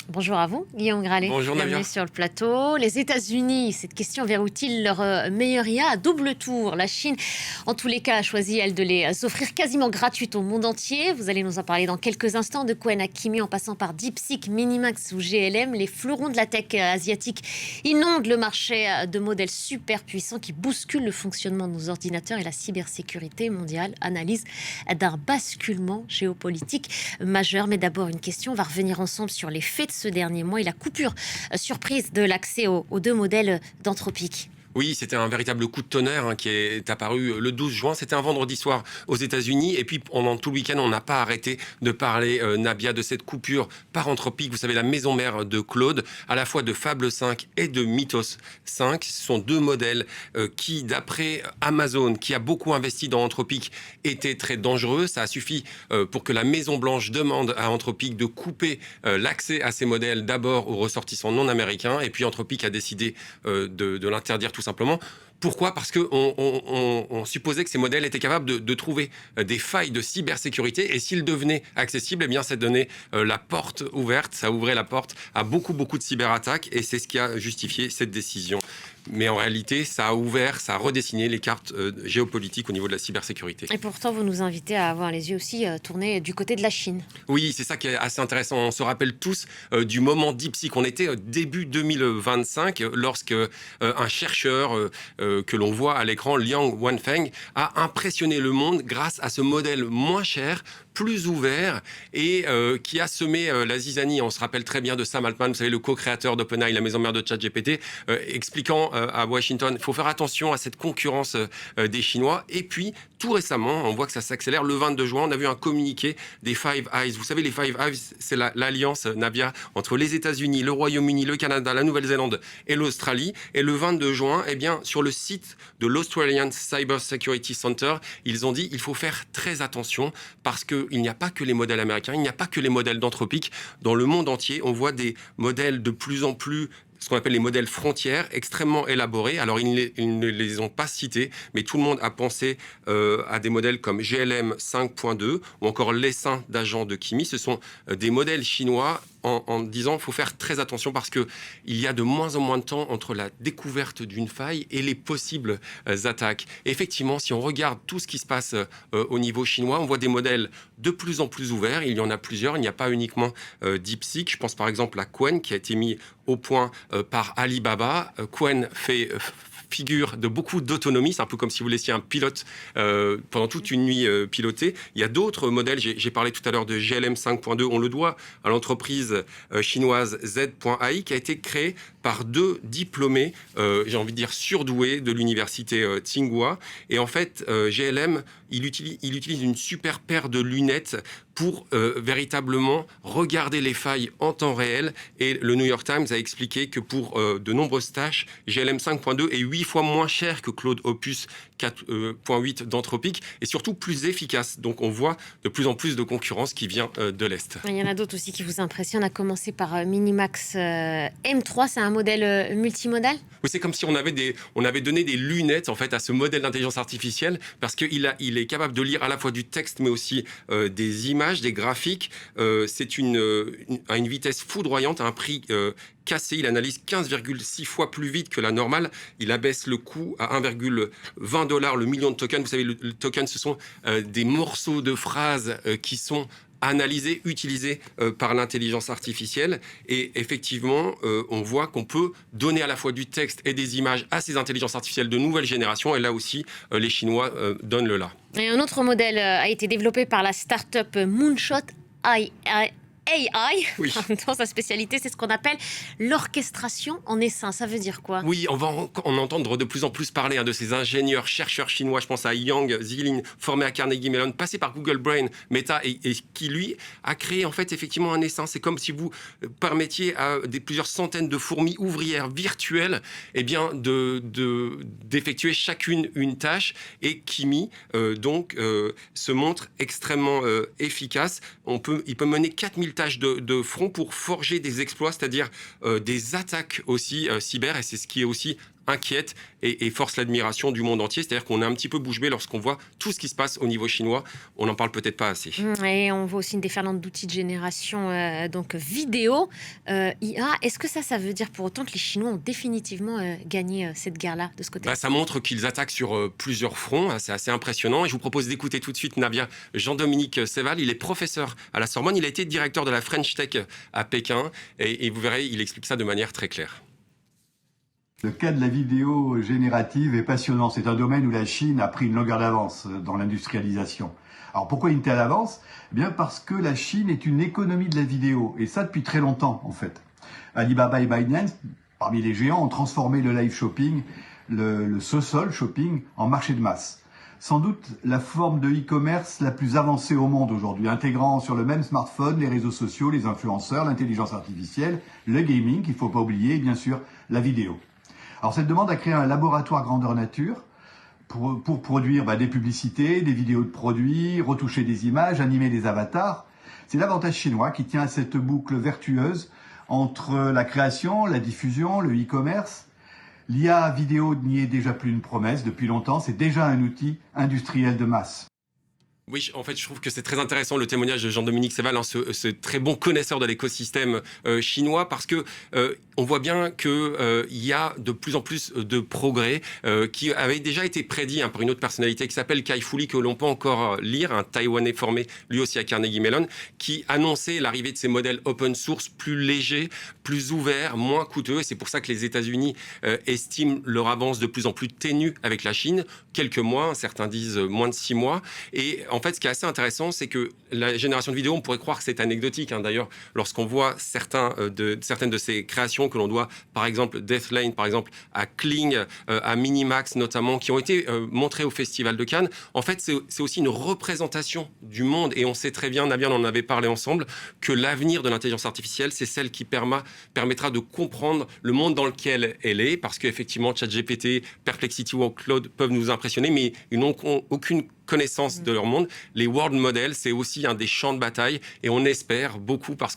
Bonjour à vous, Guillaume Gralet. Bonjour Bienvenue Navia. sur le plateau. Les États-Unis, cette question verrouille-t-il leur meilleur IA à double tour? La Chine, en tous les cas, a choisi, elle, de les offrir quasiment gratuites au monde entier. Vous allez nous en parler dans quelques instants. De Qwen à Kimi, en passant par DeepSeek, Minimax ou GLM, les fleurons de la tech asiatique inondent le marché de modèles super puissants qui bousculent le fonctionnement de nos ordinateurs et la cybersécurité mondiale. Analyse d'un basculement géopolitique majeur. Mais d'abord, une question. On va revenir ensemble sur les faits de ce dernier mois et la coupure surprise de l'accès aux deux modèles d'Anthropic. Oui, c'était un véritable coup de tonnerre qui est apparu le 12 juin. C'était un vendredi soir aux États-Unis. Et puis, pendant tout le week-end, on n'a pas arrêté de parler, Nabia, de cette coupure par Anthropic. Vous savez, la maison mère de Claude, à la fois de Fable 5 et de Mythos 5. Ce sont deux modèles qui, d'après Amazon, qui a beaucoup investi dans Anthropic, étaient très dangereux. Ça a suffi pour que la Maison-Blanche demande à Anthropic de couper l'accès à ces modèles d'abord aux ressortissants non américains. Et puis, Anthropic a décidé de l'interdire tout simplement. Pourquoi ? Parce qu'on supposait que ces modèles étaient capables de trouver des failles de cybersécurité et s'ils devenaient accessibles, eh bien, ça donnait la porte ouverte, ça ouvrait la porte à beaucoup de cyberattaques et c'est ce qui a justifié cette décision. Mais en réalité, ça a redessiné les cartes géopolitiques au niveau de la cybersécurité. Et pourtant, vous nous invitez à avoir les yeux aussi tournés du côté de la Chine. Oui, c'est ça qui est assez intéressant. On se rappelle tous du moment DeepSeek. On était début 2025 lorsque un chercheur que l'on voit à l'écran, Liang Wanfeng, a impressionné le monde grâce à ce modèle moins cher, plus ouvert et qui a semé la zizanie. On se rappelle très bien de Sam Altman, vous savez, le co-créateur d'OpenAI, la maison mère de ChatGPT, expliquant à Washington, il faut faire attention à cette concurrence des Chinois. Et puis, tout récemment, on voit que ça s'accélère. Le 22 juin, on a vu un communiqué des Five Eyes. Vous savez, les Five Eyes, c'est l'alliance, Nabia, entre les États-Unis, le Royaume-Uni, le Canada, la Nouvelle-Zélande et l'Australie. Et le 22 juin, eh bien, sur le site de l'Australian Cyber Security Center, ils ont dit il faut faire très attention parce qu'il n'y a pas que les modèles américains, il n'y a pas que les modèles d'Anthropic. Dans le monde entier, on voit des modèles de plus en plus, ce qu'on appelle les modèles frontières, extrêmement élaborés. Alors, ils ne les ont pas cités, mais tout le monde a pensé à des modèles comme GLM 5.2 ou encore l'essaim d'agents de Kimi. Ce sont des modèles chinois en disant qu'il faut faire très attention parce qu'il y a de moins en moins de temps entre la découverte d'une faille et les possibles attaques. Et effectivement, si on regarde tout ce qui se passe au niveau chinois, on voit des modèles de plus en plus ouverts. Il y en a plusieurs, il n'y a pas uniquement DeepSeek. Je pense par exemple à Qwen qui a été mis au point par Alibaba. Qwen fait figure de beaucoup d'autonomie. C'est un peu comme si vous laissiez un pilote pendant toute une nuit piloter. Il y a d'autres modèles. J'ai parlé tout à l'heure de GLM 5.2. On le doit à l'entreprise chinoise Z.ai qui a été créée par deux diplômés, j'ai envie de dire surdoués de l'université Tsinghua. Et en fait, GLM, il utilise une super paire de lunettes pour véritablement regarder les failles en temps réel. Et le New York Times a expliqué que pour de nombreuses tâches, GLM 5.2 est 8 fois moins cher que Claude Opus 4.8 d'Anthropic et surtout plus efficace. Donc on voit de plus en plus de concurrence qui vient de l'Est. Il y en a d'autres aussi qui vous impressionnent. On a commencé par Minimax M3, c'est un modèle multimodal. Oui, c'est comme si on avait donné des lunettes en fait à ce modèle d'intelligence artificielle parce qu'il est capable de lire à la fois du texte mais aussi des images, des graphiques. C'est à une vitesse foudroyante, à un prix cassé. Il analyse 15,6 fois plus vite que la normale. Il abaisse le coût à 1,20 $ le million de tokens. Vous savez, le token, ce sont des morceaux de phrases qui sont analysés, utilisés par l'intelligence artificielle. Et effectivement, on voit qu'on peut donner à la fois du texte et des images à ces intelligences artificielles de nouvelle génération. Et là aussi, les Chinois donnent le là. Et un autre modèle a été développé par la start-up Moonshot AI, Oui. dans sa spécialité, c'est ce qu'on appelle l'orchestration en essaim. Ça veut dire quoi? Oui, on va en entendre de plus en plus parler de ces ingénieurs, chercheurs chinois. Je pense à Yang Zilin, formé à Carnegie Mellon, passé par Google Brain, Meta, et qui, lui, a créé en fait effectivement un essaim. C'est comme si vous permettiez à plusieurs centaines de fourmis ouvrières virtuelles eh bien, d'effectuer chacune une tâche. Et Kimi, se montre extrêmement efficace. Il peut mener 4000 tâches de front pour forger des exploits, c'est-à-dire des attaques aussi cyber, et c'est ce qui est aussi inquiète et force l'admiration du monde entier. C'est-à-dire qu'on est un petit peu bouche bée lorsqu'on voit tout ce qui se passe au niveau chinois. On n'en parle peut-être pas assez. Et on voit aussi une déferlante d'outils de génération donc vidéo, IA. Est-ce que ça veut dire pour autant que les Chinois ont définitivement gagné cette guerre-là de ce côté? Ça montre qu'ils attaquent sur plusieurs fronts. C'est assez impressionnant. Et je vous propose d'écouter tout de suite Navia Jean-Dominique Séval. Il est professeur à la Sorbonne. Il a été directeur de la French Tech à Pékin. Et vous verrez, il explique ça de manière très claire. Le cas de la vidéo générative est passionnant. C'est un domaine où la Chine a pris une longueur d'avance dans l'industrialisation. Alors pourquoi une telle avance? Eh bien parce que la Chine est une économie de la vidéo, et ça depuis très longtemps en fait. Alibaba et ByteDance, parmi les géants, ont transformé le live shopping, le social shopping, en marché de masse. Sans doute la forme de e-commerce la plus avancée au monde aujourd'hui, intégrant sur le même smartphone les réseaux sociaux, les influenceurs, l'intelligence artificielle, le gaming, qu'il ne faut pas oublier, et bien sûr la vidéo. Alors cette demande a créé un laboratoire grandeur nature pour produire des publicités, des vidéos de produits, retoucher des images, animer des avatars. C'est l'avantage chinois qui tient à cette boucle vertueuse entre la création, la diffusion, le e-commerce. L'IA vidéo n'y est déjà plus une promesse depuis longtemps, c'est déjà un outil industriel de masse. Oui, en fait, je trouve que c'est très intéressant le témoignage de Jean-Dominique Séval, ce très bon connaisseur de l'écosystème chinois, parce que on voit bien qu'il y a de plus en plus de progrès qui avaient déjà été prédits par une autre personnalité qui s'appelle Kai Fu Lee, que l'on peut encore lire, un Taïwanais formé lui aussi à Carnegie Mellon, qui annonçait l'arrivée de ces modèles open source plus légers, plus ouverts, moins coûteux. Et c'est pour ça que les États-Unis estiment leur avance de plus en plus ténue avec la Chine, quelques mois, certains disent moins de 6 mois. Et en fait, ce qui est assez intéressant, c'est que la génération de vidéos, on pourrait croire que c'est anecdotique. D'ailleurs, lorsqu'on voit certaines de ces créations que l'on doit, par exemple, Deathlane, par exemple, à Kling, à Minimax notamment, qui ont été montrées au Festival de Cannes, en fait, c'est aussi une représentation du monde. Et on sait très bien, Navia, on en avait parlé ensemble, que l'avenir de l'intelligence artificielle, c'est celle qui permettra de comprendre le monde dans lequel elle est, parce qu'effectivement, ChatGPT, Perplexity ou Claude peuvent nous impressionner, mais ils n'ont aucune connaissance de leur monde. Les world models, c'est aussi un des champs de bataille, et on espère beaucoup, parce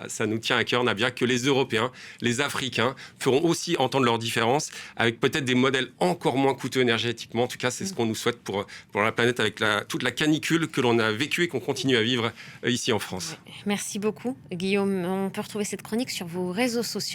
ça nous tient à cœur, Navia, que les Européens, les Africains feront aussi entendre leurs différences, avec peut-être des modèles encore moins coûteux énergétiquement. En tout cas, c'est ce qu'on nous souhaite pour la planète, avec toute la canicule que l'on a vécue et qu'on continue à vivre ici en France. Merci beaucoup, Guillaume. On peut retrouver cette chronique sur vos réseaux sociaux.